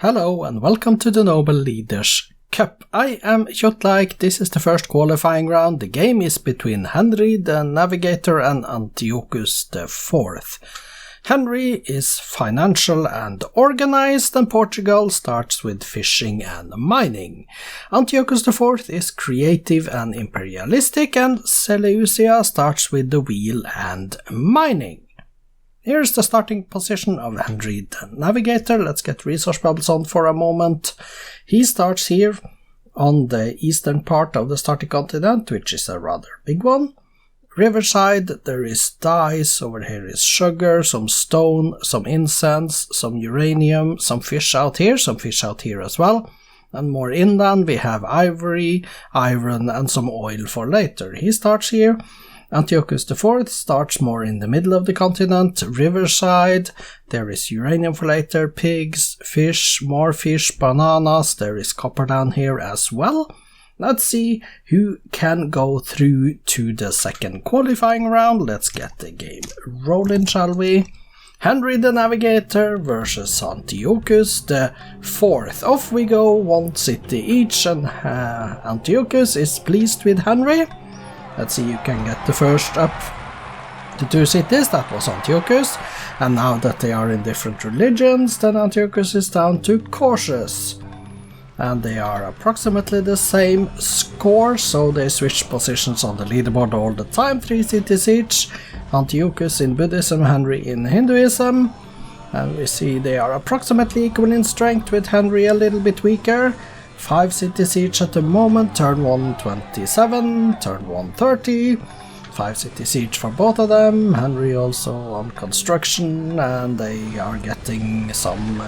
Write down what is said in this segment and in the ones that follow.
Hello and welcome to the Noble Leaders Cup. I am Kjotleik. This is the first qualifying round. The game is between Henry the Navigator and Antiochus the Fourth. Henry is financial and organized, and Portugal starts with fishing and mining. Antiochus the Fourth is creative and imperialistic, and Seleucia starts with the wheel and mining. Here's the starting position of Henry the Navigator. Let's get resource bubbles on for a moment. He starts here on the eastern part of the starting continent, which is a rather big one. Riverside, there is dyes, over here is sugar, some stone, some incense, some uranium, some fish out here as well. And more inland we have ivory, iron and some oil for later. He starts here. Antiochus IV starts more in the middle of the continent, riverside, there is uranium for later, pigs, fish, more fish, bananas, there is copper down here as well. Let's see who can go through to the second qualifying round. Let's get the game rolling, shall we? Henry the Navigator versus Antiochus the Fourth. Off we go, one city each, and Antiochus is pleased with Henry. Let's see, you can get the first up to 2 cities, that was Antiochus. And now that they are in different religions, then Antiochus is down to cautious. And they are approximately the same score, so they switch positions on the leaderboard all the time, 3 cities each. Antiochus in Buddhism, Henry in Hinduism. And we see they are approximately equal in strength, with Henry a little bit weaker. 5 cities each at the moment, turn 1 27, turn 1 30, 5 cities each for both of them. Henry also on construction, and they are getting some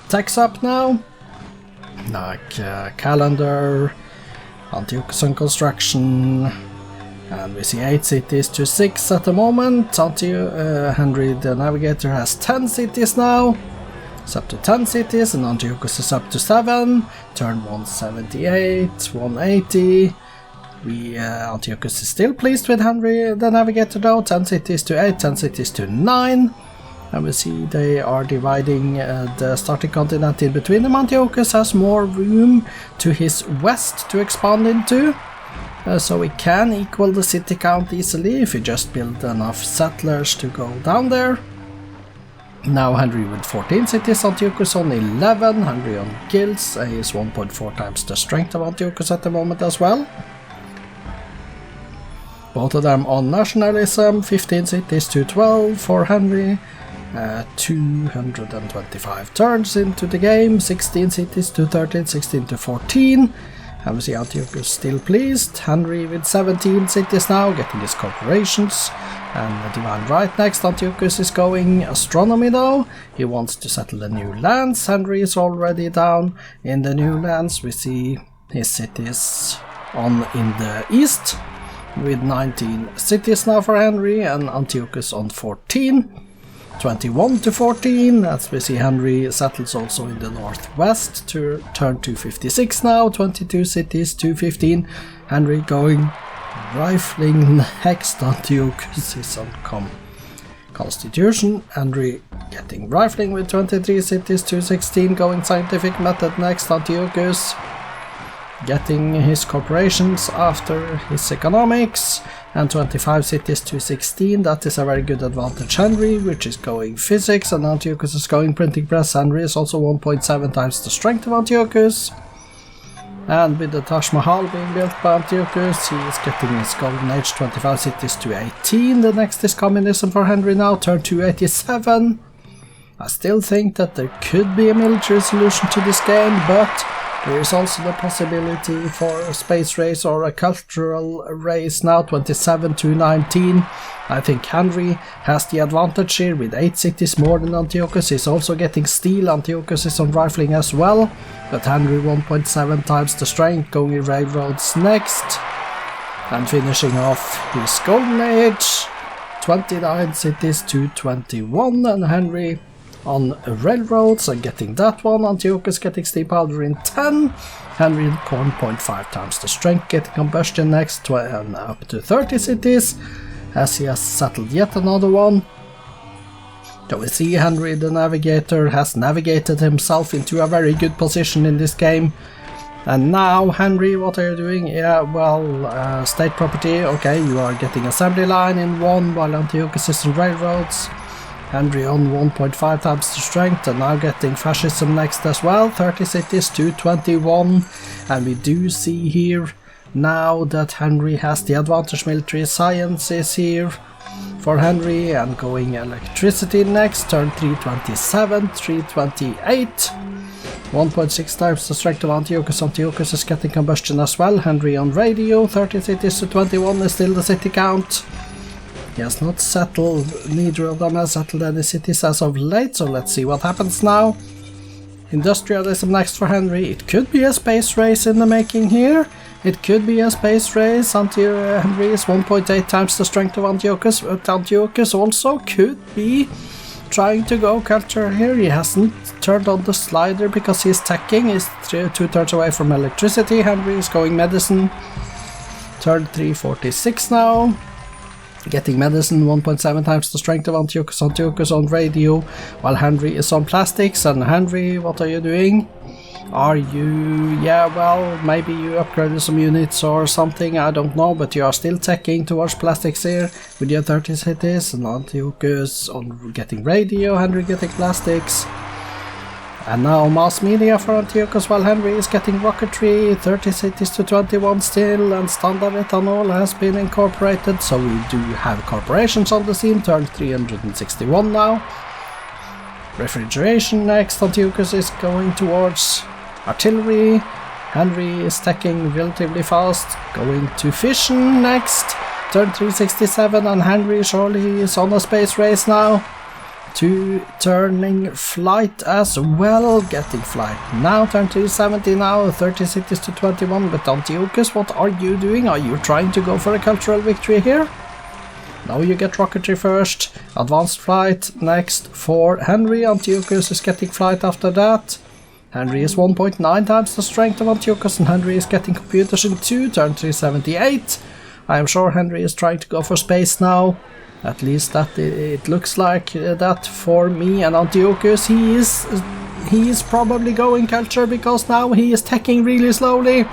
techs up now, like calendar, Antiochus on construction, and we see 8 cities to 6 at the moment. Henry the Navigator has 10 cities now. It's up to 10 cities, and Antiochus is up to 7. Turn 178, 180. Antiochus is still pleased with Henry the Navigator though. 10 cities to 8, 10 cities to 9. And we see they are dividing the starting continent in between them. Antiochus has more room to his west to expand into. So we can equal the city count easily if we just build enough settlers to go down there. Now Henry with 14 cities, Antiochus on 11, Henry on guilds, he is 1.4 times the strength of Antiochus at the moment as well. Both of them on nationalism, 15 cities to 12 for Henry, 225 turns into the game, 16 cities to 13, 16 to 14. And we see Antiochus still pleased, Henry with 17 cities now, getting his corporations. And the Divine Right next. Antiochus is going astronomy though. He wants to settle the new lands. Henry is already down in the new lands. We see his cities on in the east with 19 cities now for Henry, and Antiochus on 14. 21 to 14. As we see, Henry settles also in the northwest to turn to 56 now. 22 cities to 15. Henry going rifling next. Antiochus is on constitution. Henry getting rifling with 23 cities to 16, going scientific method next. Antiochus getting his corporations after his economics, and 25 cities to 16. That is a very good advantage. Henry, which is going physics, and Antiochus is going printing press. Henry is also 1.7 times the strength of Antiochus. And with the Taj Mahal being built by Antiochus, he is getting his golden age, 25 cities to 18. The next is communism for Henry now, turn 287. I still think that there could be a military solution to this game, but there is also the possibility for a space race or a cultural race now, 27 to 19. I think Henry has the advantage here with 8 cities more than Antiochus. He's also getting steel. Antiochus is on rifling as well, but Henry 1.7 times the strength, going in railroads next. And finishing off his golden age, 29 cities to 21, and Henry on railroads and getting that one. Antiochus getting steam powder in 10. Henry 1.5 times the strength, getting combustion next, and up to 30 cities, as he has settled yet another one. So we see Henry the Navigator has navigated himself into a very good position in this game. And now, Henry, what are you doing? Yeah, well, state property, okay, you are getting assembly line in 1 while Antiochus is in railroads. Henry on 1.5 times the strength, and now getting fascism next as well, 30 cities to 21. And we do see here now that Henry has the advantage. Military science is here for Henry, and going electricity next, turn 327, 328. 1.6 times the strength of Antiochus. Antiochus is getting combustion as well. Henry on radio, 30 cities to 21 is still the city count. He has not settled, neither of them has settled any cities as of late, so let's see what happens now. Industrialism next for Henry. It could be a space race in the making here. It could be a space race. Henry is 1.8 times the strength of Antiochus, but Antiochus also could be trying to go culture here. He hasn't turned on the slider because he's teching. He's 2 turns away from electricity. Henry is going medicine. Turn 346 now. Getting medicine, 1.7 times the strength of Antiochus. Antiochus on radio, while Henry is on plastics. And Henry, what are you doing? Are you... yeah, well, maybe you upgraded some units or something, I don't know, but you are still teching towards plastics here with your 30 cities, and Antiochus on getting radio, Henry getting plastics. And now mass media for Antiochus, while Henry is getting rocketry, 30 cities to 21 still, and standard ethanol has been incorporated, so we do have corporations on the scene, turn 361 now. Refrigeration next, Antiochus is going towards artillery, Henry is teching relatively fast, going to fission next, turn 367, and Henry surely is on a space race now. To turning flight as well, getting flight now, turn 370 now, 30 cities to 21, but Antiochus, what are you doing? Are you trying to go for a cultural victory here? Now you get rocketry first, advanced flight next for Henry. Antiochus is getting flight after that. Henry is 1.9 times the strength of Antiochus, and Henry is getting computers in 2, turn 378. I am sure Henry is trying to go for space now. At least that it looks like that for me. And Antiochus, he is probably going culture because now he is teching really slowly.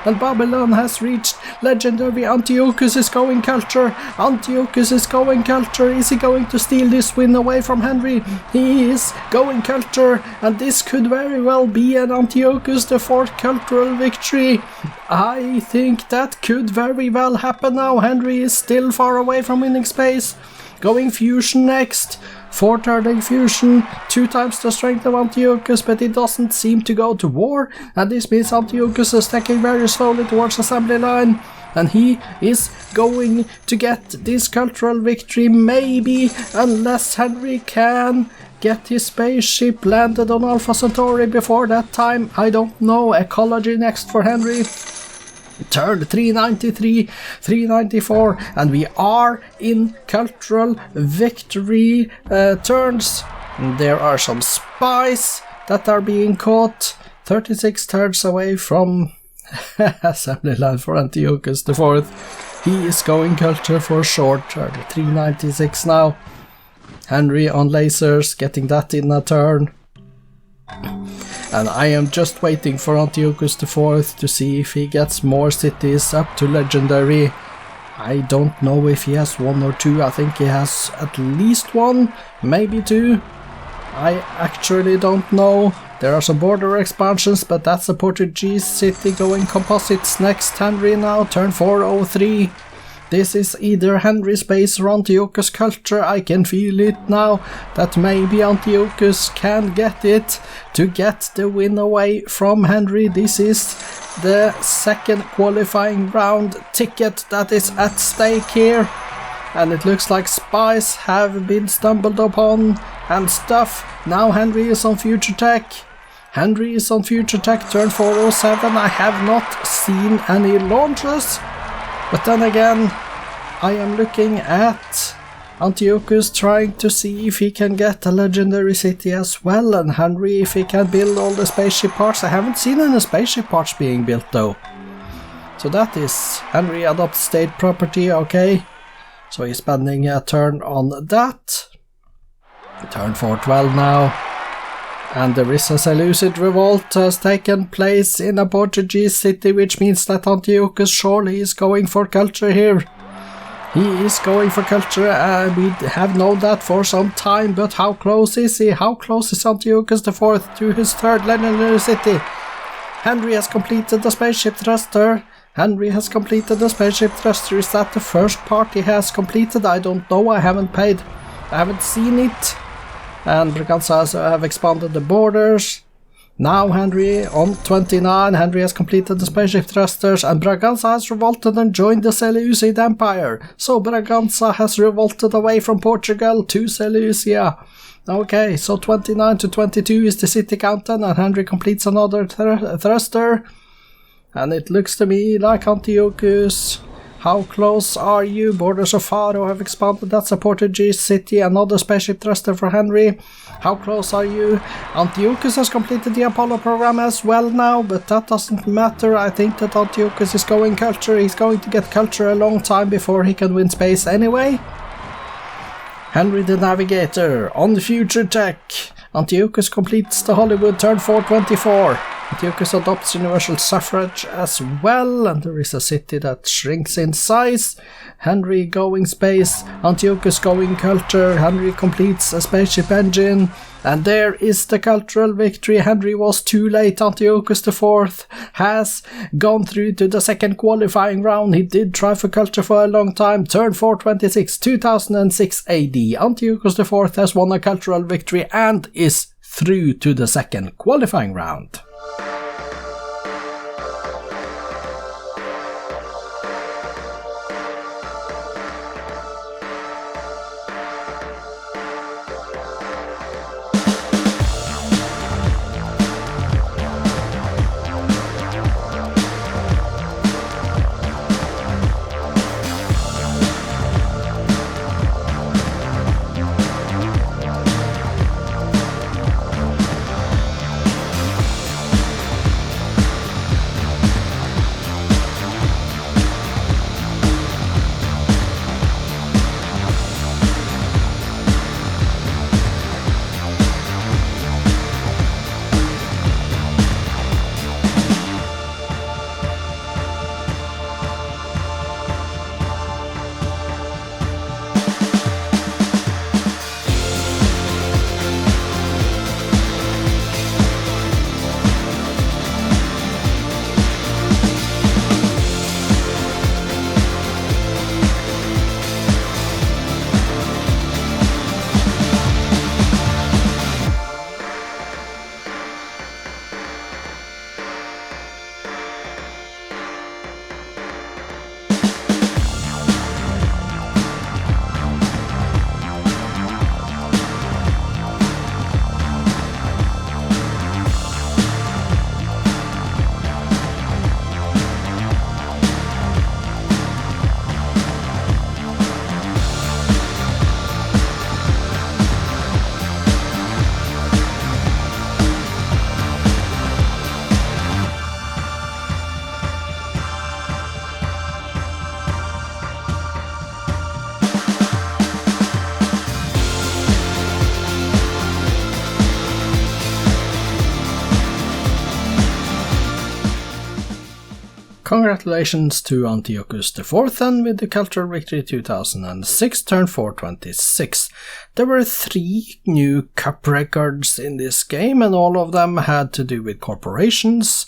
And Babylon has reached legendary. Antiochus is going culture. Antiochus is going culture. Is he going to steal this win away from Henry? He is going culture, and this could very well be an Antiochus the 4th cultural victory. I think that could very well happen now. Henry is still far away from winning space. Going fusion next. 4 turning fusion, 2 times the strength of Antiochus, but it doesn't seem to go to war, and this means Antiochus is taking very slowly towards assembly line, and he is going to get this cultural victory, maybe, unless Henry can get his spaceship landed on Alpha Centauri before that time. I don't know. Ecology next for Henry. Turn 393, 394, and we are in cultural victory turns. There are some spies that are being caught. 36 turns away from assembly line for Antiochus the 4th. He is going culture for short. Turn 396 now. Henry on lasers, getting that in a turn. And I am just waiting for Antiochus the 4th to see if he gets more cities up to legendary. I don't know if he has 1 or 2. I think he has at least 1, maybe 2. I actually don't know. There are some border expansions, but that's a Portuguese city going composites next. Henry now, turn 403. This is either Henry space or Antiochus culture. I can feel it now that maybe Antiochus can get it to get the win away from Henry. This is the 2nd qualifying round ticket that is at stake here. And it looks like spies have been stumbled upon and stuff. Now Henry is on future tech. Henry is on future tech, turn 407. I have not seen any launches. But then again, I am looking at Antiochus trying to see if he can get a legendary city as well, and Henry if he can build all the spaceship parts. I haven't seen any spaceship parts being built though. So that is Henry adopt state property, okay. So he's spending a turn on that. Turn 412 now. And there is a Seleucid revolt has taken place in a Portuguese city, which means that Antiochus surely is going for culture here. He is going for culture, and we have known that for some time, but how close is he? How close is Antiochus IV to his third legendary city? Henry has completed the spaceship thruster. Henry has completed the spaceship thruster. Is that the first part he has completed? I don't know. I haven't seen it. And Braganza have expanded the borders. Now Henry on 29. Henry has completed the spaceship thrusters, and Braganza has revolted and joined the Seleucid Empire. So Braganza has revolted away from Portugal to Seleucia. Okay, so 29 to 22 is the city count, and Henry completes another thruster. And it looks to me like Antiochus. How close are you? Borders of Faro have expanded. That's a Portuguese city. Another spaceship thruster for Henry. How close are you? Antiochus has completed the Apollo program as well now, but that doesn't matter. I think that Antiochus is going culture. He's going to get culture a long time before he can win space anyway. Henry the Navigator on the future tech. Antiochus completes the Hollywood turn 424. Antiochus adopts universal suffrage as well, and there is a city that shrinks in size. Henry going space, Antiochus going culture, Henry completes a spaceship engine, and there is the cultural victory. Henry was too late. Antiochus IV has gone through to the second qualifying round. He did try for culture for a long time. Turn 426, 2006 AD. Antiochus IV has won a cultural victory and is through to the second qualifying round. Congratulations to Antiochus IV then with the Cultural Victory 2006, turn 426. There were 3 new cup records in this game, and all of them had to do with corporations.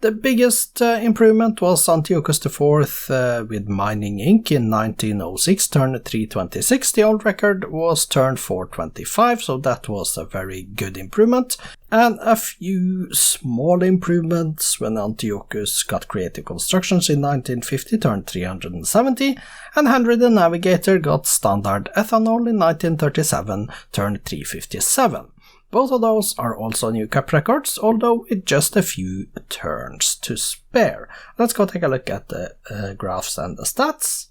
The biggest improvement was Antiochus IV with Mining Inc. in 1906, turn 326. The old record was turn 425, so that was a very good improvement. And a few small improvements when Antiochus got Creative Constructions in 1950, turn 370, and Henry the Navigator got Standard Ethanol in 1937, turn 357. Both of those are also new cup records, although with just a few turns to spare. Let's go take a look at the graphs and the stats.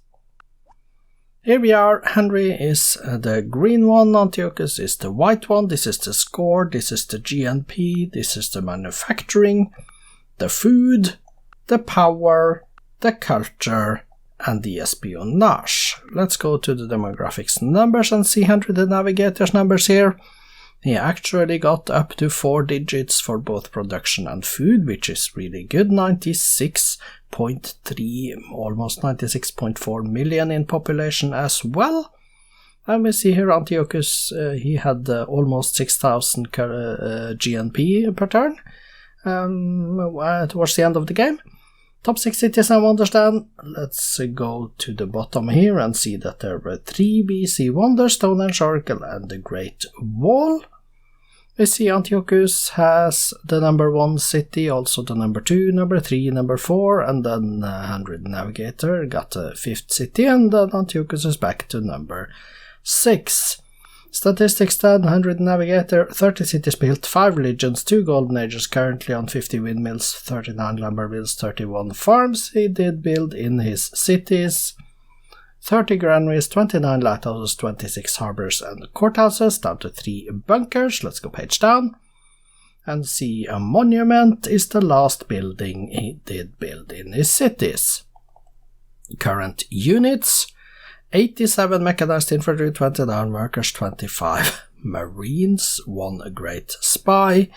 Here we are. Henry is the green one, Antiochus is the white one. This is the score, this is the GNP, this is the manufacturing, the food, the power, the culture, and the espionage. Let's go to the demographics numbers and see Henry the Navigator's numbers here. He actually got up to 4 digits for both production and food, which is really good. 96.3, almost 96.4 million in population as well. And we see here Antiochus, he had almost 6,000 GNP per turn towards the end of the game. Top 6 cities and wonders then. Let's go to the bottom here and see that there were 3 BC wonders, Stonehenge, Oracle and the Great Wall. We see Antiochus has the number 1 city, also the number 2, number 3, number 4, and then Henry the Navigator got the 5th city, and then Antiochus is back to number 6. Statistics then, Henry the Navigator, 30 cities built, 5 religions, 2 golden ages, currently on 50 windmills, 39 lumber mills, 31 farms he did build in his cities, 30 granaries, 29 lighthouses, 26 harbors and courthouses, down to 3 bunkers. Let's go page down and see a monument is the last building he did build in his cities. Current units: 87 mechanized infantry, 29 workers, 25 marines, 1 great spy.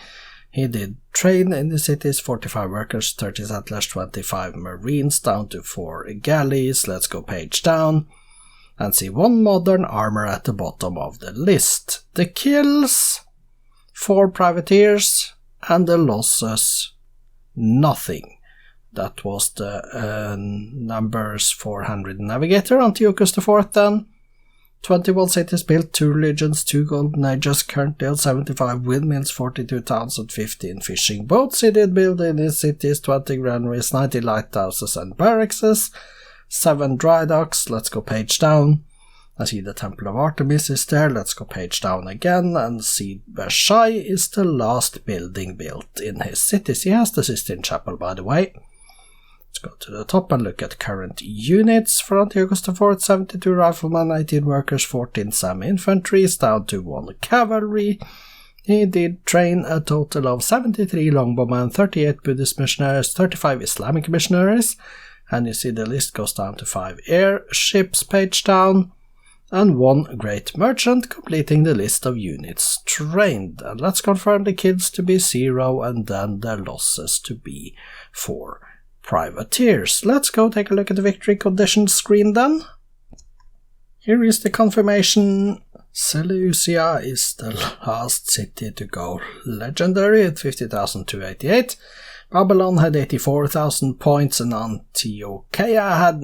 He did train in the cities, 45 workers, 30 settlers, 25 marines, down to 4 galleys. Let's go page down and see 1 modern armor at the bottom of the list. The kills: 4 privateers, and the losses: nothing. That was the numbers for Henry the Navigator. Antiochus IV then. 21 cities built, 2 religions, 2 golden ages, currently on 75 windmills, 42 towns and 15 fishing boats. He did build in his cities, 20 granaries, 90 lighthouses and barracks, 7 dry docks. Let's go page down. I see the Temple of Artemis is there. Let's go page down again and see Versailles is the last building built in his cities. He has the Sistine Chapel, by the way. Let's go to the top and look at current units. For Antiochus IV, 72 riflemen, 18 workers, 14 semi-infantry, down to 1 cavalry. He did train a total of 73 longbowmen, 38 Buddhist missionaries, 35 Islamic missionaries, and you see the list goes down to 5 airships page down, and 1 great merchant, completing the list of units trained. And let's confirm the kills to be 0 and then the losses to be 4 privateers. Let's go take a look at the victory conditions screen then. Here is the confirmation. Seleucia is the last city to go legendary at 50,288. Babylon had 84,000 points and Antiochia had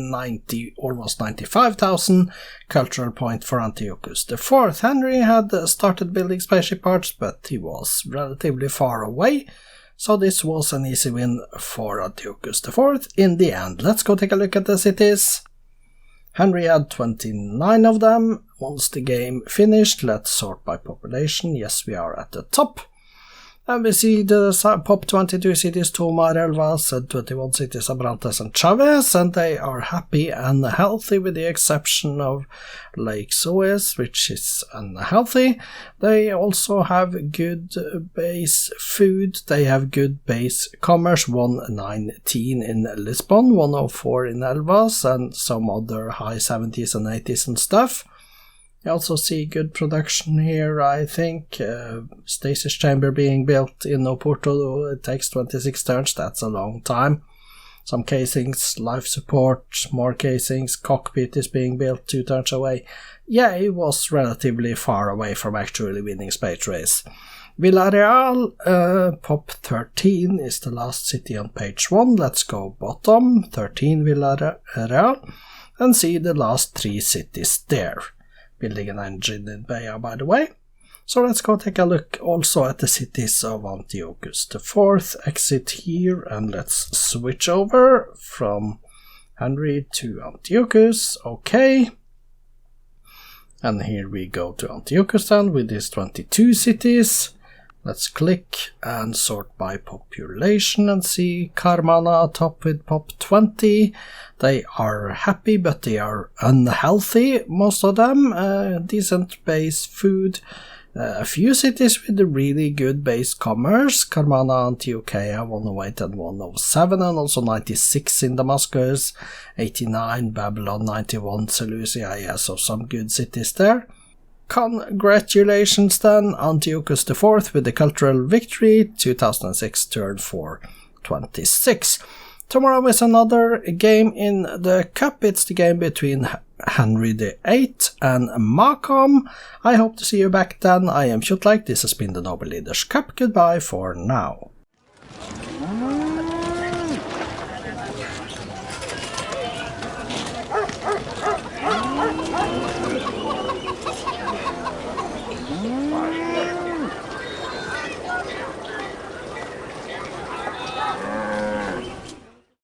almost 95,000 cultural point for Antiochus IV. Henry had started building spaceship parts, but he was relatively far away. So this was an easy win for Antiochus IV in the end. Let's go take a look at the cities. Henry had 29 of them. Once the game finished, let's sort by population. Yes, we are at the top. And we see the top 22 cities, Tomar, Elvas, and 21 cities, Abrantes and Chavez, and they are happy and healthy with the exception of Lake Suez, which is unhealthy. They also have good base food, they have good base commerce, 119 in Lisbon, 104 in Elvas, and some other high 70s and 80s and stuff. You also see good production here, I think. Stasis chamber being built in Oporto, it takes 26 turns, that's a long time. Some casings, life support, more casings, cockpit is being built 2 turns away. Yeah, it was relatively far away from actually winning space race. Villarreal, pop 13 is the last city on page 1. Let's go bottom, 13 Villarreal, and see the last 3 cities there. Building an engine in Meier, by the way. So let's go take a look also at the cities of Antiochus IV. Exit here and let's switch over from Henry to Antiochus. Okay. And here we go to Antiochus then with his 22 cities. Let's click and sort by population and see Carmana top with pop 20. They are happy, but they are unhealthy, most of them. Decent base food, A few cities with really good base commerce, Karmana, Antiochus, 108 and 107, and also 96 in Damascus, 89 Babylon, 91 Seleucia, yeah, so some good cities there. Congratulations then, Antiochus IV with the cultural victory, 2006 turn 426. Tomorrow is another game in the cup. It's the game between Henry VIII and Macom. I hope to see you back then. I am Kjotleik. This has been the Noble Leaders Cup. Goodbye for now.